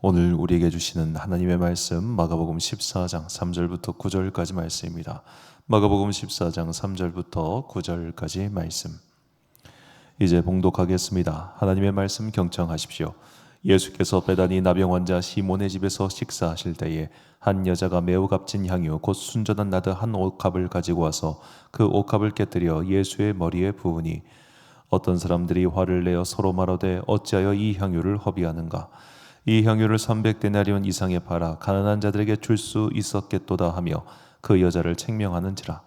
오늘 우리에게 주시는 하나님의 말씀 마가복음 14장 3절부터 9절까지 말씀입니다. 마가복음 14장 3절부터 9절까지 말씀. 이제 봉독하겠습니다. 하나님의 말씀 경청하십시오. 예수께서 베다니 나병 환자 시몬의 집에서 식사하실 때에 한 여자가 매우 값진 향유 곧 순전한 나드 한 옷값을 가지고 와서 그 옷값을 깨뜨려 예수의 머리에 부으니 어떤 사람들이 화를 내어 서로 말하되 어찌하여 이 향유를 허비하는가? 이 향유를 300데나리온 이상에 팔아 가난한 자들에게 줄 수 있었겠도다 하며 그 여자를 책명하는지라.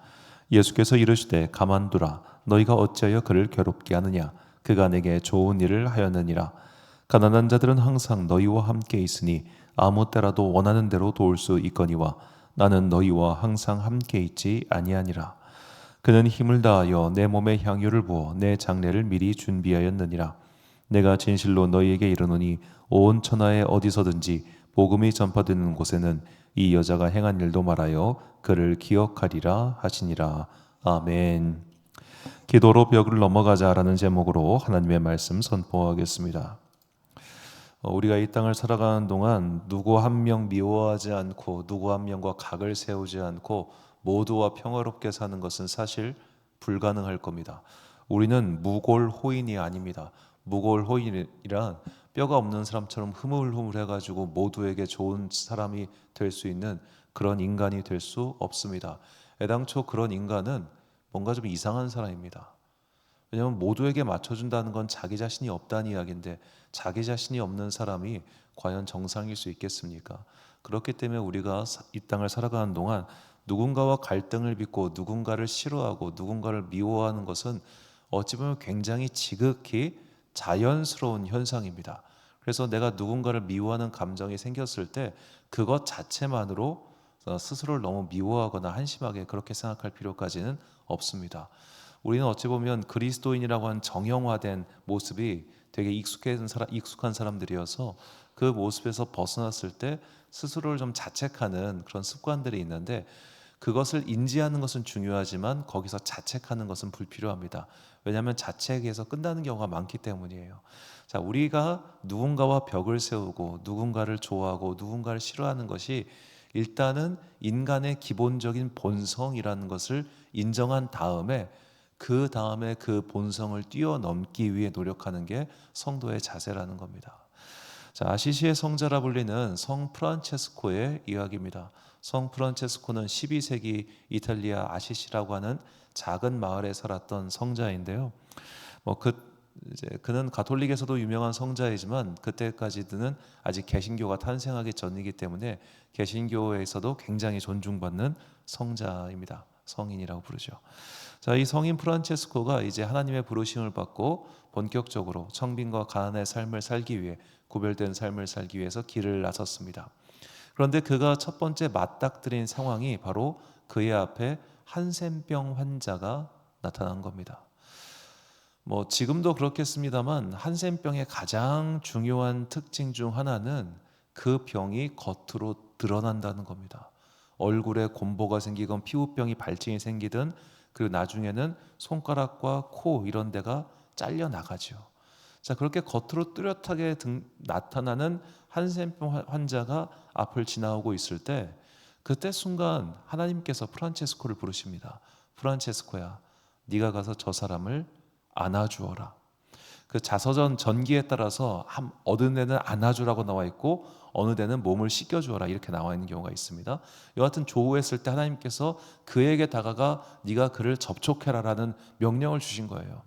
예수께서 이르시되 가만두라. 너희가 어찌하여 그를 괴롭게 하느냐? 그가 내게 좋은 일을 하였느니라. 가난한 자들은 항상 너희와 함께 있으니 아무 때라도 원하는 대로 도울 수 있거니와 나는 너희와 항상 함께 있지 아니하니라. 그는 힘을 다하여 내 몸에 향유를 부어 내 장례를 미리 준비하였느니라. 내가 진실로 너희에게 이르노니 온 천하에 어디서든지 복음이 전파되는 곳에는 이 여자가 행한 일도 말하여 그를 기억하리라 하시니라. 아멘. 기도로 벽을 넘어가자라는 제목으로 하나님의 말씀 선포하겠습니다. 우리가 이 땅을 살아가는 동안 누구 한 명 미워하지 않고 누구 한 명과 각을 세우지 않고 모두와 평화롭게 사는 것은 사실 불가능할 겁니다. 우리는 무골호인이 아닙니다. 무골호인이란 뼈가 없는 사람처럼 흐물흐물해가지고 모두에게 좋은 사람이 될 수 있는 그런 인간이 될 수 없습니다. 애당초 그런 인간은 뭔가 좀 이상한 사람입니다. 왜냐하면 모두에게 맞춰준다는 건 자기 자신이 없다는 이야기인데 자기 자신이 없는 사람이 과연 정상일 수 있겠습니까? 그렇기 때문에 우리가 이 땅을 살아가는 동안 누군가와 갈등을 빚고 누군가를 싫어하고 누군가를 미워하는 것은 어찌 보면 굉장히 지극히 자연스러운 현상입니다. 그래서 내가 누군가를 미워하는 감정이 생겼을 때 그것 자체만으로 스스로를 너무 미워하거나 한심하게 그렇게 생각할 필요까지는 없습니다. 우리는 어찌 보면 그리스도인이라고 하는 정형화된 모습이 되게 익숙한 사람들이어서 그 모습에서 벗어났을 때 스스로를 좀 자책하는 그런 습관들이 있는데 그것을 인지하는 것은 중요하지만 거기서 자책하는 것은 불필요합니다. 왜냐하면 자책에서 끝나는 경우가 많기 때문이에요. 자, 우리가 누군가와 벽을 세우고 누군가를 좋아하고 누군가를 싫어하는 것이 일단은 인간의 기본적인 본성이라는 것을 인정한 다음에 그 다음에 그 본성을 뛰어넘기 위해 노력하는 게 성도의 자세라는 겁니다. 자, 아시시의 성자라 불리는 성 프란체스코의 이야기입니다. 성 프란체스코는 12세기 이탈리아 아시시라고 하는 작은 마을에 살았던 성자인데요. 그는 가톨릭에서도 유명한 성자이지만 그때까지는 아직 개신교가 탄생하기 전이기 때문에 개신교에서도 굉장히 존중받는 성자입니다. 성인이라고 부르죠. 자, 이 성인 프란체스코가 이제 하나님의 부르심을 받고 본격적으로 청빈과 가난의 삶을 살기 위해 구별된 삶을 살기 위해서 길을 나섰습니다. 그런데 그가 첫 번째 맞닥뜨린 상황이 바로 그의 앞에 한센병 환자가 나타난 겁니다. 지금도 그렇겠습니다만 한센병의 가장 중요한 특징 중 하나는 그 병이 겉으로 드러난다는 겁니다. 얼굴에 곰보가 생기건 피부병이 발진이 생기든 그리고 나중에는 손가락과 코 이런 데가 잘려 나가죠. 자, 그렇게 겉으로 뚜렷하게 나타나는 한센병 환자가 앞을 지나오고 있을 때 그때 순간 하나님께서 프란체스코를 부르십니다. 프란체스코야, 네가 가서 저 사람을 안아주어라. 그 자서전 전기에 따라서 어느 데는 안아주라고 나와 있고 어느 데는 몸을 씻겨주어라 이렇게 나와 있는 경우가 있습니다. 여하튼 조우했을 때 하나님께서 그에게 다가가 네가 그를 접촉해라라는 명령을 주신 거예요.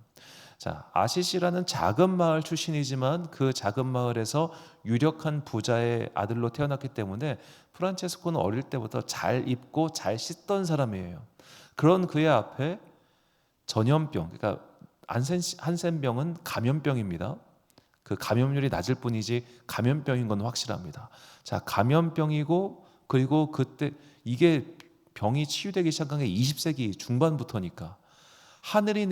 자, 아시시라는 작은 마을 출신이지만 그 작은 마을에서 유력한 부자의 아들로 태어났기 때문에 프란체스코는 어릴 때부터 잘 입고 잘 씻던 사람이에요. 그런 그의 앞에 전염병, 그러니까 한센병은 감염병입니다. 그 감염률이 낮을 뿐이지 감염병인 건 확실합니다. 자, 감염병이고 그리고 그때 이게 병이 치유되기 시작한 게 20세기 중반부터니까 하늘이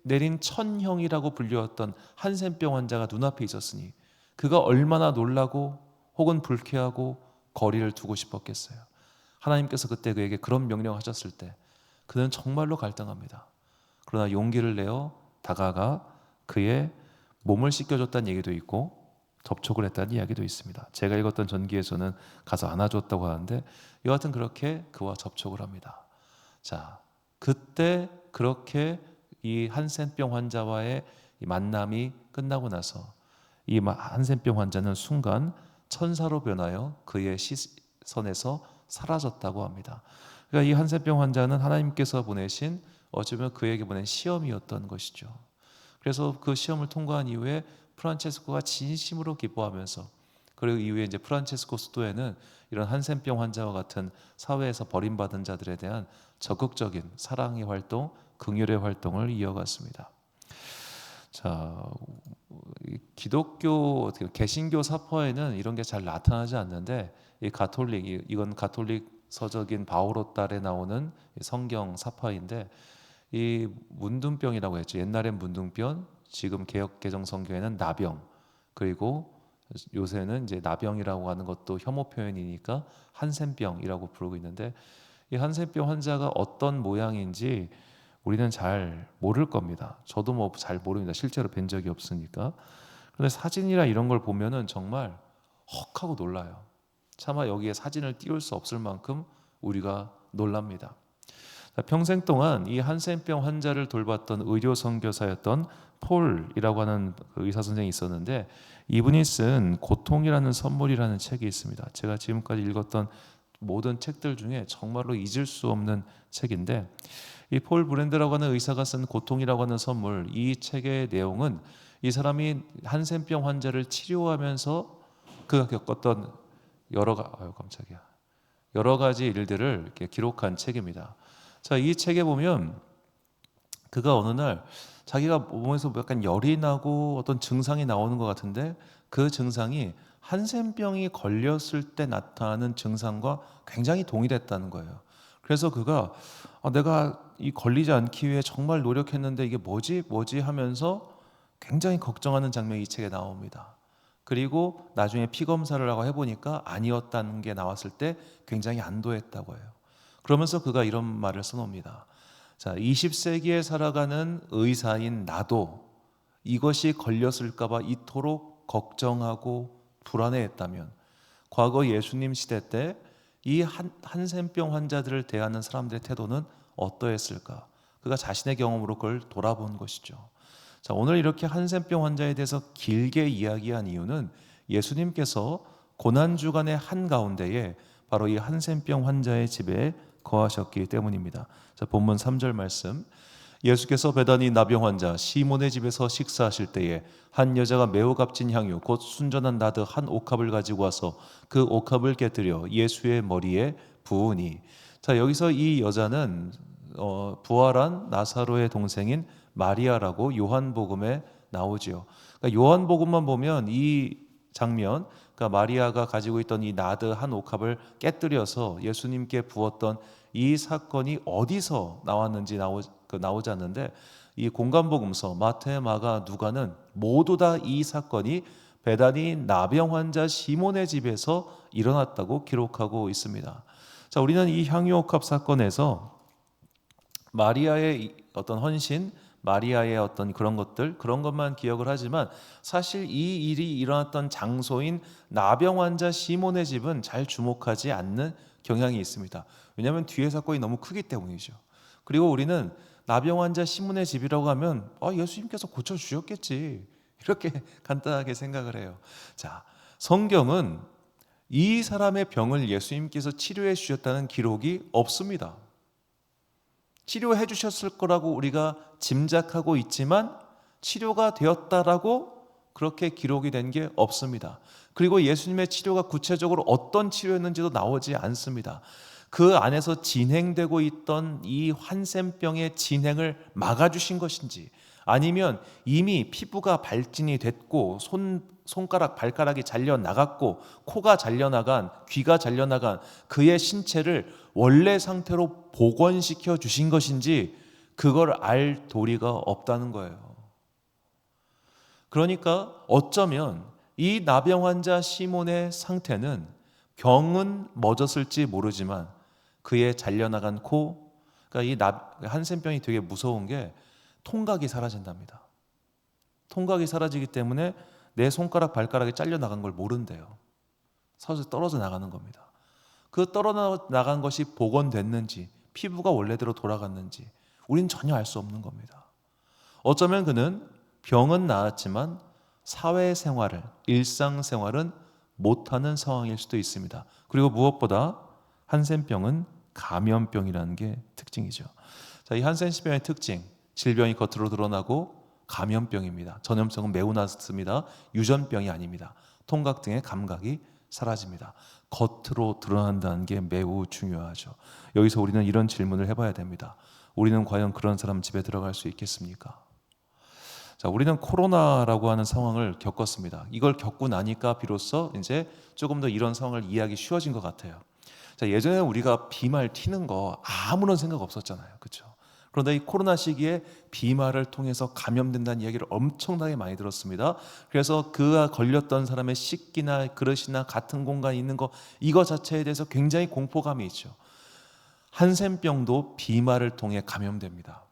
내린 천형이라고 불렸던 한센병 환자가 눈앞에 있었으니 그가 얼마나 놀라고 혹은 불쾌하고 거리를 두고 싶었겠어요. 하나님께서 그때 그에게 그런 명령하셨을 때 그는 정말로 갈등합니다. 그러나 용기를 내어 다가가 그의 몸을 씻겨줬다는 얘기도 있고 접촉을 했다는 이야기도 있습니다. 제가 읽었던 전기에서는 가서 안아줬다고 하는데 여하튼 그렇게 그와 접촉을 합니다. 자, 그때 그렇게 이 한센병 환자와의 이 만남이 끝나고 나서 이 한센병 환자는 순간 천사로 변하여 그의 시선에서 사라졌다고 합니다. 그러니까 이 한센병 환자는 하나님께서 보내신 어쩌면 그에게 보낸 시험이었던 것이죠. 그래서 그 시험을 통과한 이후에 프란체스코가 진심으로 기뻐하면서, 그리고 이후에 이제 프란체스코 수도에는 이런 한센병 환자와 같은 사회에서 버림받은 자들에 대한 적극적인 사랑의 활동, 긍휼의 활동을 이어갔습니다. 자, 기독교 개신교 사파에는 이런 게 잘 나타나지 않는데 이 가톨릭, 이건 가톨릭 서적인 바오로 딸에 나오는 성경 사파인데, 이 문둥병이라고 했죠. 옛날엔 문둥병, 지금 개역 개정 성경에는 나병, 그리고 요새는 이제 나병이라고 하는 것도 혐오 표현이니까 한센병이라고 부르고 있는데, 이 한센병 환자가 어떤 모양인지 우리는 잘 모를 겁니다. 저도 뭐 잘 모릅니다. 실제로 뵌 적이 없으니까. 그런데 사진이나 이런 걸 보면은 정말 헉하고 놀라요. 차마 여기에 사진을 띄울 수 없을 만큼 우리가 놀랍니다. 평생 동안 이 한센병 환자를 돌봤던 의료 선교사였던 폴이라고 하는 의사 선생이 있었는데, 이분이 쓴 고통이라는 선물이라는 책이 있습니다. 제가 지금까지 읽었던 모든 책들 중에 정말로 잊을 수 없는 책인데, 이 폴 브랜드라고 하는 의사가 쓴 고통이라고 하는 선물, 이 책의 내용은 이 사람이 한센병 환자를 치료하면서 그가 겪었던 여러 가지 일들을 이렇게 기록한 책입니다. 자, 이 책에 보면 그가 어느 날 자기가 몸에서 약간 열이 나고 어떤 증상이 나오는 것 같은데, 그 증상이 한센병이 걸렸을 때 나타나는 증상과 굉장히 동일했다는 거예요. 그래서 그가 내가 이 걸리지 않기 위해 정말 노력했는데 이게 뭐지 하면서 굉장히 걱정하는 장면이 이 책에 나옵니다. 그리고 나중에 피 검사를 하고 해보니까 아니었다는 게 나왔을 때 굉장히 안도했다고 해요. 그러면서 그가 이런 말을 써놓습니다. 자, 20세기에 살아가는 의사인 나도 이것이 걸렸을까 봐 이토록 걱정하고 불안해했다면, 과거 예수님 시대 때 이 한센병 환자들을 대하는 사람들의 태도는 어떠했을까? 그가 자신의 경험으로 그걸 돌아본 것이죠. 자, 오늘 이렇게 한센병 환자에 대해서 길게 이야기한 이유는 예수님께서 고난주간의 한가운데에 바로 이 한센병 환자의 집에 거하셨기 때문입니다. 자, 본문 3절 말씀. 예수께서 베다니 나병 환자 시몬의 집에서 식사하실 때에 한 여자가 매우 값진 향유 곧 순전한 나드 한 옥합을 가지고 와서 그 옥합을 깨뜨려 예수의 머리에 부으니. 자, 여기서 이 여자는 부활한 나사로의 동생인 마리아라고 요한복음에 나오지요. 그러니까 요한복음만 보면 이 장면, 그러니까 마리아가 가지고 있던 이 나드 한 옥합을 깨뜨려서 예수님께 부었던 이 사건이 어디서 나왔는지 나오지 않는데, 이 공간복음서 마태, 마가, 누가는 모두 다 이 사건이 베다니 나병 환자 시몬의 집에서 일어났다고 기록하고 있습니다. 자, 우리는 이 향유옥합 사건에서 마리아의 어떤 헌신, 마리아의 어떤 그런 것만 기억을 하지만, 사실 이 일이 일어났던 장소인 나병 환자 시몬의 집은 잘 주목하지 않는 경향이 있습니다. 왜냐하면 뒤에 사건이 너무 크기 때문이죠. 그리고 우리는 나병 환자 시몬의 집이라고 하면 예수님께서 고쳐주셨겠지, 이렇게 간단하게 생각을 해요. 자, 성경은 이 사람의 병을 예수님께서 치료해 주셨다는 기록이 없습니다. 치료해 주셨을 거라고 우리가 짐작하고 있지만 치료가 되었다라고 그렇게 기록이 된 게 없습니다. 그리고 예수님의 치료가 구체적으로 어떤 치료였는지도 나오지 않습니다. 그 안에서 진행되고 있던 이 한센병의 진행을 막아주신 것인지, 아니면 이미 피부가 발진이 됐고 손가락, 발가락이 잘려나갔고 코가 잘려나간, 귀가 잘려나간 그의 신체를 원래 상태로 복원시켜 주신 것인지 그걸 알 도리가 없다는 거예요. 그러니까 어쩌면 이 나병 환자 시몬의 상태는 병은 멎었을지 모르지만 그의 잘려나간 코, 그러니까 이 한센병이 되게 무서운 게 통각이 사라진답니다. 통각이 사라지기 때문에 내 손가락 발가락이 잘려 나간 걸 모른대요. 서서히 떨어져 나가는 겁니다. 그 떨어져 나간 것이 복원됐는지 피부가 원래대로 돌아갔는지 우린 전혀 알 수 없는 겁니다. 어쩌면 그는 병은 나았지만 사회생활을, 일상생활은 못하는 상황일 수도 있습니다. 그리고 무엇보다 한센병은 감염병이라는 게 특징이죠. 자, 이 한센병의 특징, 질병이 겉으로 드러나고 감염병입니다. 전염성은 매우 낮습니다. 유전병이 아닙니다. 통각 등의 감각이 사라집니다. 겉으로 드러난다는 게 매우 중요하죠. 여기서 우리는 이런 질문을 해봐야 됩니다. 우리는 과연 그런 사람 집에 들어갈 수 있겠습니까? 자, 우리는 코로나라고 하는 상황을 겪었습니다. 이걸 겪고 나니까 비로소 이제 조금 더 이런 상황을 이해하기 쉬워진 것 같아요. 자, 예전에 우리가 비말 튀는 거 아무런 생각 없었잖아요. 그렇죠? 그런데 이 코로나 시기에 비말을 통해서 감염된다는 이야기를 엄청나게 많이 들었습니다. 그래서 그 걸렸던 사람의 식기나 그릇이나 같은 공간에 있는 거 이거 자체에 대해서 굉장히 공포감이 있죠. 한센병도 비말을 통해 감염됩니다.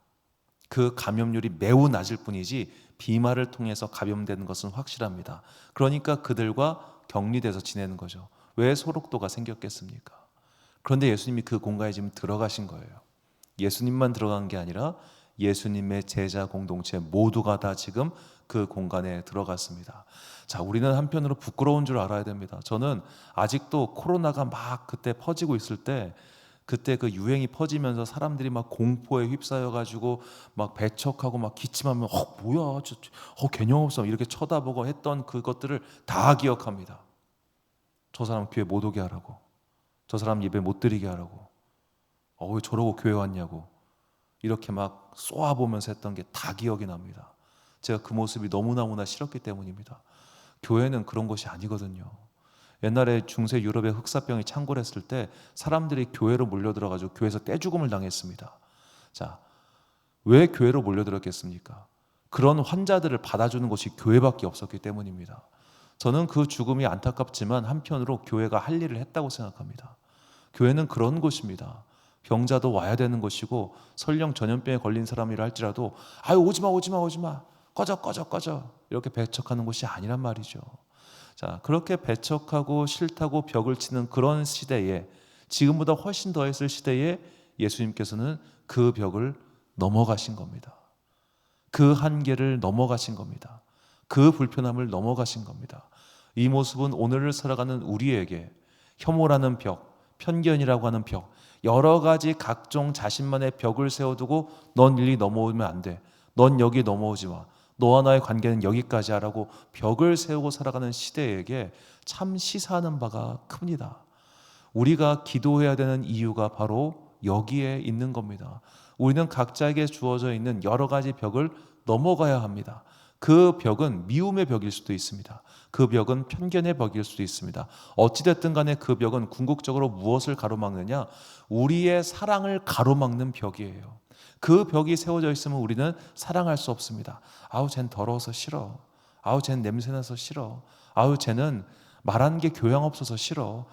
그 감염률이 매우 낮을 뿐이지 비말을 통해서 감염되는 것은 확실합니다. 그러니까 그들과 격리돼서 지내는 거죠. 왜 소록도가 생겼겠습니까? 그런데 예수님이 그 공간에 지금 들어가신 거예요. 예수님만 들어간 게 아니라 예수님의 제자 공동체 모두가 다 지금 그 공간에 들어갔습니다. 자, 우리는 한편으로 부끄러운 줄 알아야 됩니다. 저는 아직도 코로나가 막 그때 퍼지고 있을 때 그때 그 유행이 퍼지면서 사람들이 막 공포에 휩싸여 가지고 막 배척하고 막 기침하면 뭐야 개념 없어 이렇게 쳐다보고 했던 그것들을 다 기억합니다. 저 사람 교회 못 오게 하라고, 저 사람 예배 못 드리게 하라고, 왜 저러고 교회 왔냐고 이렇게 막 쏘아보면서 했던 게 다 기억이 납니다. 제가 그 모습이 너무나 싫었기 때문입니다. 교회는 그런 것이 아니거든요. 옛날에 중세 유럽의 흑사병이 창궐했을 때 사람들이 교회로 몰려들어가지고 교회에서 떼죽음을 당했습니다. 자, 왜 교회로 몰려들었겠습니까? 그런 환자들을 받아주는 곳이 교회밖에 없었기 때문입니다. 저는 그 죽음이 안타깝지만 한편으로 교회가 할 일을 했다고 생각합니다. 교회는 그런 곳입니다. 병자도 와야 되는 것이고 설령 전염병에 걸린 사람이라 할지라도 오지마 꺼져 이렇게 배척하는 곳이 아니란 말이죠. 자, 그렇게 배척하고 싫다고 벽을 치는 그런 시대에, 지금보다 훨씬 더했을 시대에 예수님께서는 그 벽을 넘어가신 겁니다. 그 한계를 넘어가신 겁니다. 그 불편함을 넘어가신 겁니다. 이 모습은 오늘을 살아가는 우리에게 혐오라는 벽, 편견이라고 하는 벽, 여러 가지 각종 자신만의 벽을 세워두고 넌 일리 넘어오면 안 돼, 넌 여기 넘어오지 마, 너와 나의 관계는 여기까지 하라고 벽을 세우고 살아가는 시대에게 참 시사하는 바가 큽니다. 우리가 기도해야 되는 이유가 바로 여기에 있는 겁니다. 우리는 각자에게 주어져 있는 여러 가지 벽을 넘어가야 합니다. 그 벽은 미움의 벽일 수도 있습니다. 그 벽은 편견의 벽일 수도 있습니다. 어찌됐든 간에 그 벽은 궁극적으로 무엇을 가로막느냐? 우리의 사랑을 가로막는 벽이에요. 그 벽이 세워져 있으면 우리는 사랑할 수 없습니다. 쟨 더러워서 싫어. 쟨 냄새나서 싫어. 쟤는 말하는 게 교양 없어서 싫어.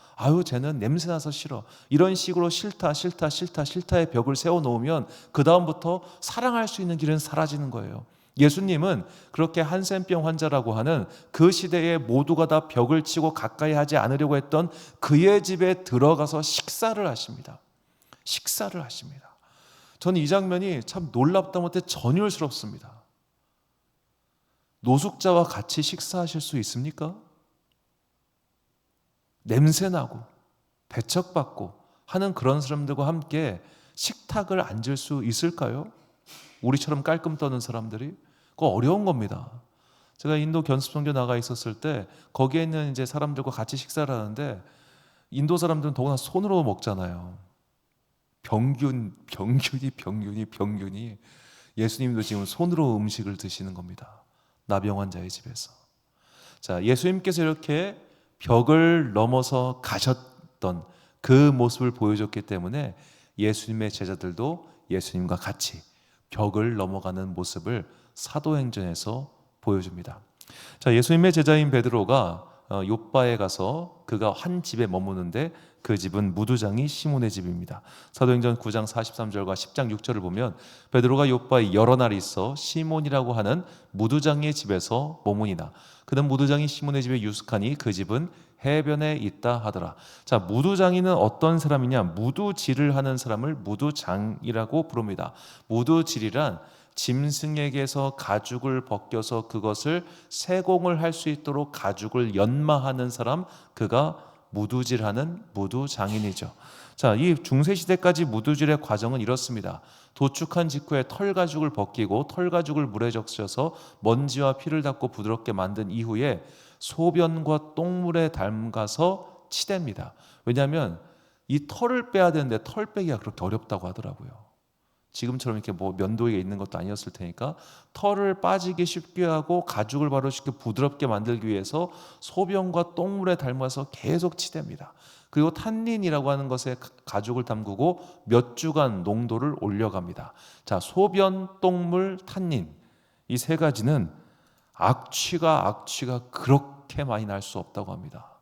쟤는 냄새나서 싫어. 이런 식으로 싫다의 벽을 세워놓으면 그 다음부터 사랑할 수 있는 길은 사라지는 거예요. 예수님은 그렇게 한센병 환자라고 하는 그 시대에 모두가 다 벽을 치고 가까이 하지 않으려고 했던 그의 집에 들어가서 식사를 하십니다. 저는 이 장면이 참 놀랍다 못해 전율스럽습니다. 노숙자와 같이 식사하실 수 있습니까? 냄새나고 배척받고 하는 그런 사람들과 함께 식탁을 앉을 수 있을까요? 우리처럼 깔끔 떠는 사람들이? 그거 어려운 겁니다. 제가 인도 견습선교 나가 있었을 때 거기에 있는 이제 사람들과 같이 식사를 하는데 인도 사람들은 더구나 손으로 먹잖아요. 병균이 예수님도 지금 손으로 음식을 드시는 겁니다. 나병 환자의 집에서. 자, 예수님께서 이렇게 벽을 넘어서 가셨던 그 모습을 보여줬기 때문에 예수님의 제자들도 예수님과 같이 벽을 넘어가는 모습을 사도행전에서 보여줍니다. 자, 예수님의 제자인 베드로가 욥바에 가서 그가 한 집에 머무는데 그 집은 무두장이 시몬의 집입니다. 사도행전 9장 43절과 10장 6절을 보면 베드로가 욥바에 여러 날이 있어 시몬이라고 하는 무두장의 집에서 머무니나 그는 무두장이 시몬의 집에 유숙하니 그 집은 해변에 있다 하더라. 자, 무두장이는 어떤 사람이냐? 무두질을 하는 사람을 무두장이라고 부릅니다. 무두질이란 짐승에게서 가죽을 벗겨서 그것을 세공을 할 수 있도록 가죽을 연마하는 사람, 그가 무두질하는 무두장인이죠. 자, 이 중세시대까지 무두질의 과정은 이렇습니다. 도축한 직후에 털 가죽을 벗기고 털 가죽을 물에 적셔서 먼지와 피를 닦고 부드럽게 만든 이후에 소변과 똥물에 담가서 치댑니다. 왜냐하면 이 털을 빼야 되는데 털 빼기가 그렇게 어렵다고 하더라고요. 지금처럼 이렇게 뭐 면도기가 있는 것도 아니었을 테니까 털을 빠지기 쉽게 하고 가죽을 바로 쉽게 부드럽게 만들기 위해서 소변과 똥물에 담아서 계속 치댑니다. 그리고 탄닌이라고 하는 것에 가죽을 담그고 몇 주간 농도를 올려갑니다. 자, 소변, 똥물, 탄닌 이 세 가지는 악취가 그렇게 많이 날 수 없다고 합니다.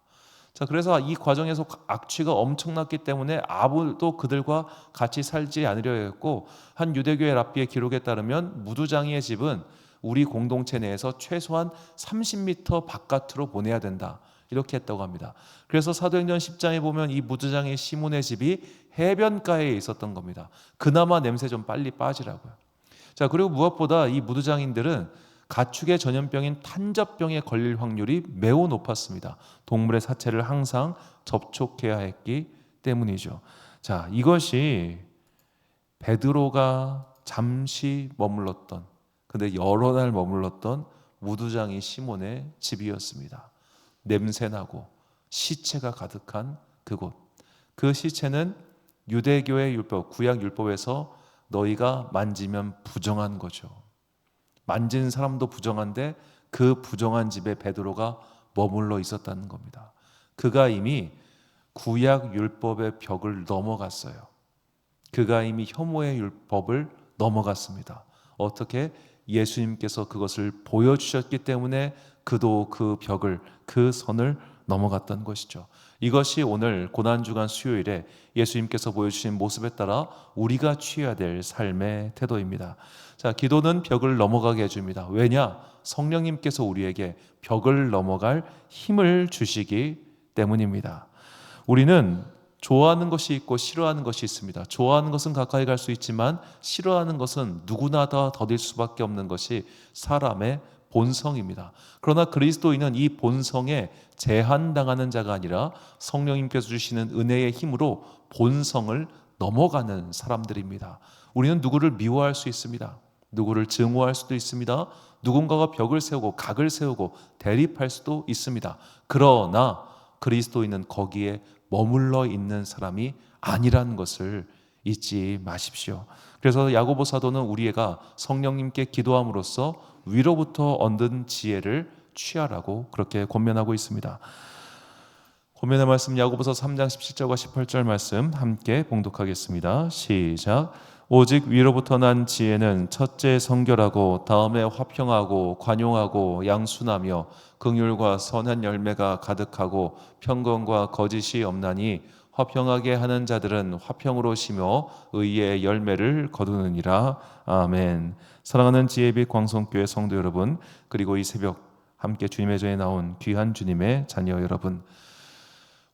자, 그래서 이 과정에서 악취가 엄청났기 때문에 아무도 그들과 같이 살지 않으려 했고, 한 유대교의 랍비의 기록에 따르면 무두장이의 집은 우리 공동체 내에서 최소한 30m 바깥으로 보내야 된다, 이렇게 했다고 합니다. 그래서 사도행전 10장에 보면 이 무두장의 시몬의 집이 해변가에 있었던 겁니다. 그나마 냄새 좀 빨리 빠지라고요. 자, 그리고 무엇보다 이 무두장인들은 가축의 전염병인 탄저병에 걸릴 확률이 매우 높았습니다. 동물의 사체를 항상 접촉해야 했기 때문이죠. 자, 이것이 베드로가 잠시 머물렀던, 근데 여러 날 머물렀던 무두장이 시몬의 집이었습니다. 냄새나고 시체가 가득한 그곳. 그 시체는 유대교의 율법, 구약 율법에서 너희가 만지면 부정한 거죠. 만진 사람도 부정한데 그 부정한 집에 베드로가 머물러 있었다는 겁니다. 그가 이미 구약 율법의 벽을 넘어갔어요. 그가 이미 혐오의 율법을 넘어갔습니다. 어떻게? 예수님께서 그것을 보여주셨기 때문에 그도 그 벽을, 그 선을 넘어갔던 것이죠. 이것이 오늘 고난주간 수요일에 예수님께서 보여주신 모습에 따라 우리가 취해야 될 삶의 태도입니다. 자, 기도는 벽을 넘어가게 해줍니다. 왜냐? 성령님께서 우리에게 벽을 넘어갈 힘을 주시기 때문입니다. 우리는 좋아하는 것이 있고 싫어하는 것이 있습니다. 좋아하는 것은 가까이 갈 수 있지만 싫어하는 것은 누구나 다 더딜 수밖에 없는 것이 사람의 본성입니다. 그러나 그리스도인은 이 본성에 제한당하는 자가 아니라 성령님께서 주시는 은혜의 힘으로 본성을 넘어가는 사람들입니다. 우리는 누구를 미워할 수 있습니다. 누구를 증오할 수도 있습니다. 누군가가 벽을 세우고 각을 세우고 대립할 수도 있습니다. 그러나 그리스도인은 거기에 머물러 있는 사람이 아니라는 것을 잊지 마십시오. 그래서 야고보 사도는 우리가 성령님께 기도함으로써 위로부터 얻는 지혜를 취하라고 그렇게 권면하고 있습니다. 권면의 말씀 야고보서 3장 17절과 18절 말씀 함께 봉독하겠습니다. 시작. 오직 위로부터 난 지혜는 첫째 성결하고 다음에 화평하고 관용하고 양순하며 긍휼과 선한 열매가 가득하고 평건과 거짓이 없나니 화평하게 하는 자들은 화평으로 심어 의의 열매를 거두느니라. 아멘. 사랑하는 지혜빛 광성교회 성도 여러분, 그리고 이 새벽 함께 주님의 전에 나온 귀한 주님의 자녀 여러분,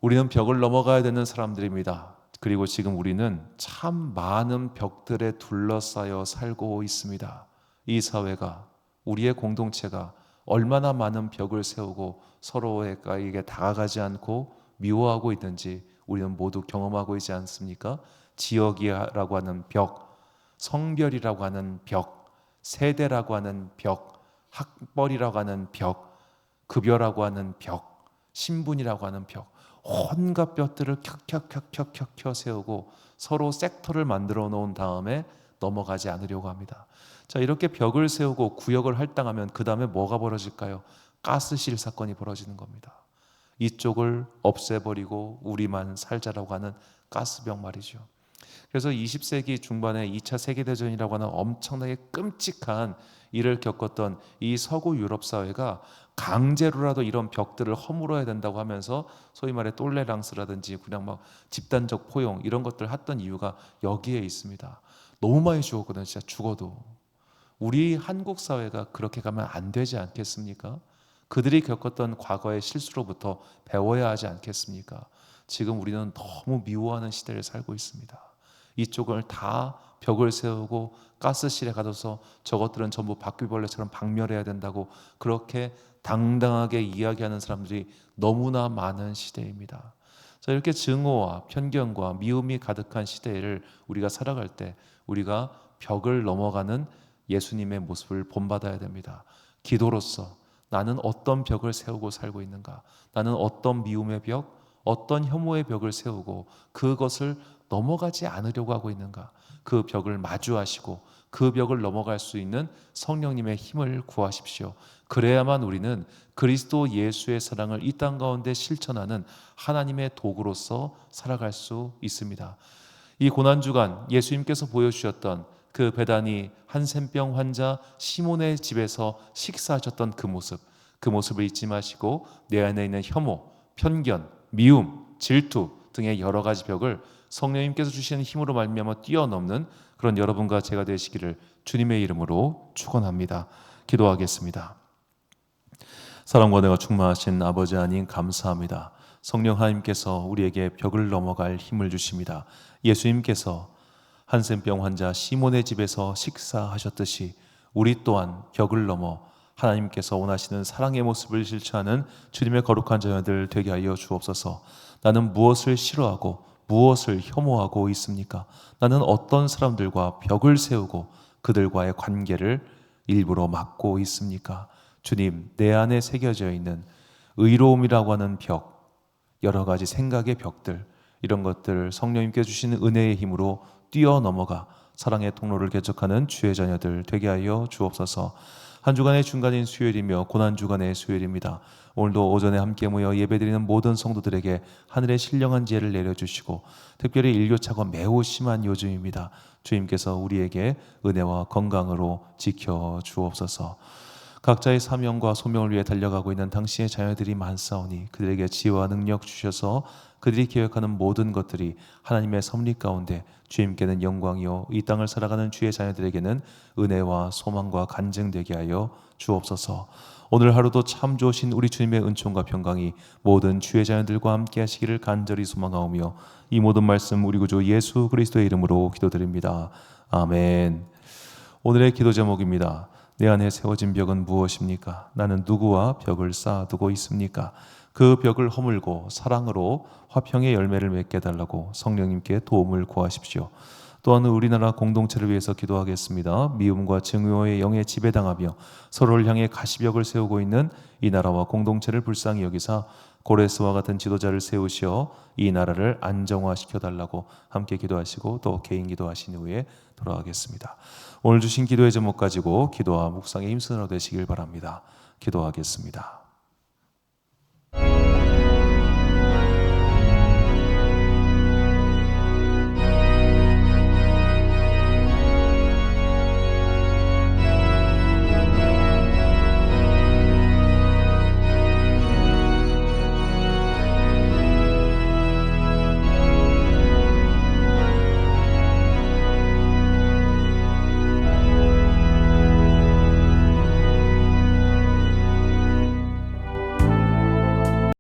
우리는 벽을 넘어가야 되는 사람들입니다. 그리고 지금 우리는 참 많은 벽들에 둘러싸여 살고 있습니다. 이 사회가, 우리의 공동체가 얼마나 많은 벽을 세우고 서로에게 다가가지 않고 미워하고 있는지 우리는 모두 경험하고 있지 않습니까? 지역이라고 하는 벽, 성별이라고 하는 벽, 세대라고 하는 벽, 학벌이라고 하는 벽, 급여라고 하는 벽, 신분이라고 하는 벽, 온갖 벽들을 켜켜켜켜켜 세우고 서로 섹터를 만들어 놓은 다음에 넘어가지 않으려고 합니다. 자, 이렇게 벽을 세우고 구역을 할당하면 그 다음에 뭐가 벌어질까요? 가스실 사건이 벌어지는 겁니다. 이쪽을 없애버리고 우리만 살자라고 하는 가스병 말이죠. 그래서 20세기 중반에 2차 세계대전이라고 하는 엄청나게 끔찍한 일을 겪었던 이 서구 유럽 사회가 강제로라도 이런 벽들을 허물어야 된다고 하면서 소위 말해 똘레랑스라든지 그냥 막 집단적 포용 이런 것들 했던 이유가 여기에 있습니다. 너무 많이 죽었거든요. 진짜 죽어도. 우리 한국 사회가 그렇게 가면 안 되지 않겠습니까? 그들이 겪었던 과거의 실수로부터 배워야 하지 않겠습니까? 지금 우리는 너무 미워하는 시대를 살고 있습니다. 이쪽을 다 벽을 세우고 가스실에 가둬서 저것들은 전부 바퀴벌레처럼 박멸해야 된다고 그렇게 당당하게 이야기하는 사람들이 너무나 많은 시대입니다. 자, 이렇게 증오와 편견과 미움이 가득한 시대를 우리가 살아갈 때 우리가 벽을 넘어가는 예수님의 모습을 본받아야 됩니다. 기도로서 나는 어떤 벽을 세우고 살고 있는가? 나는 어떤 미움의 벽, 어떤 혐오의 벽을 세우고 그것을 넘어가지 않으려고 하고 있는가? 그 벽을 마주하시고 그 벽을 넘어갈 수 있는 성령님의 힘을 구하십시오. 그래야만 우리는 그리스도 예수의 사랑을 이 땅 가운데 실천하는 하나님의 도구로서 살아갈 수 있습니다. 이 고난주간 예수님께서 보여주셨던 그 베다니 한센병 환자 시몬의 집에서 식사하셨던 그 모습을 잊지 마시고 내 안에 있는 혐오, 편견, 미움, 질투 등의 여러 가지 벽을 성령님께서 주시는 힘으로 말미암아 뛰어넘는 그런 여러분과 제가 되시기를 주님의 이름으로 축원합니다. 기도하겠습니다. 사랑과 은혜가 충만하신 아버지 하나님 감사합니다. 성령 하나님께서 우리에게 벽을 넘어갈 힘을 주십니다. 예수님께서 한센병 환자 시몬의 집에서 식사하셨듯이 우리 또한 벽을 넘어 하나님께서 원하시는 사랑의 모습을 실천하는 주님의 거룩한 자녀들 되게 하여 주옵소서. 나는 무엇을 싫어하고 무엇을 혐오하고 있습니까? 나는 어떤 사람들과 벽을 세우고 그들과의 관계를 일부러 막고 있습니까? 주님, 내 안에 새겨져 있는 의로움이라고 하는 벽, 여러 가지 생각의 벽들, 이런 것들 성령님께 주시는 은혜의 힘으로 뛰어넘어가 사랑의 통로를 개척하는 주의 자녀들 되게 하여 주옵소서. 한 주간의 중간인 수요일이며 고난주간의 수요일입니다. 오늘도 오전에 함께 모여 예배드리는 모든 성도들에게 하늘의 신령한 지혜를 내려주시고 특별히 일교차가 매우 심한 요즘입니다. 주님께서 우리에게 은혜와 건강으로 지켜주옵소서. 각자의 사명과 소명을 위해 달려가고 있는 당신의 자녀들이 많사오니 그들에게 지혜와 능력 주셔서 그들이 계획하는 모든 것들이 하나님의 섭리 가운데 주님께는 영광이요 이 땅을 살아가는 주의 자녀들에게는 은혜와 소망과 간증되게 하여 주옵소서. 오늘 하루도 참 좋으신 우리 주님의 은총과 평강이 모든 주의 자녀들과 함께 하시기를 간절히 소망하오며 이 모든 말씀 우리 구주 예수 그리스도의 이름으로 기도드립니다. 아멘. 오늘의 기도 제목입니다. 내 안에 세워진 벽은 무엇입니까? 나는 누구와 벽을 쌓아두고 있습니까? 그 벽을 허물고 사랑으로 화평의 열매를 맺게 해달라고 성령님께 도움을 구하십시오. 또한 우리나라 공동체를 위해서 기도하겠습니다. 미움과 증오의 영에 지배당하며 서로를 향해 가시벽을 세우고 있는 이 나라와 공동체를 불쌍히 여기사 고레스와 같은 지도자를 세우시어 이 나라를 안정화시켜달라고 함께 기도하시고 또 개인 기도하신 후에 돌아가겠습니다. 오늘 주신 기도의 제목 가지고 기도와 묵상에 힘쓰는 하루 되시길 바랍니다. 기도하겠습니다.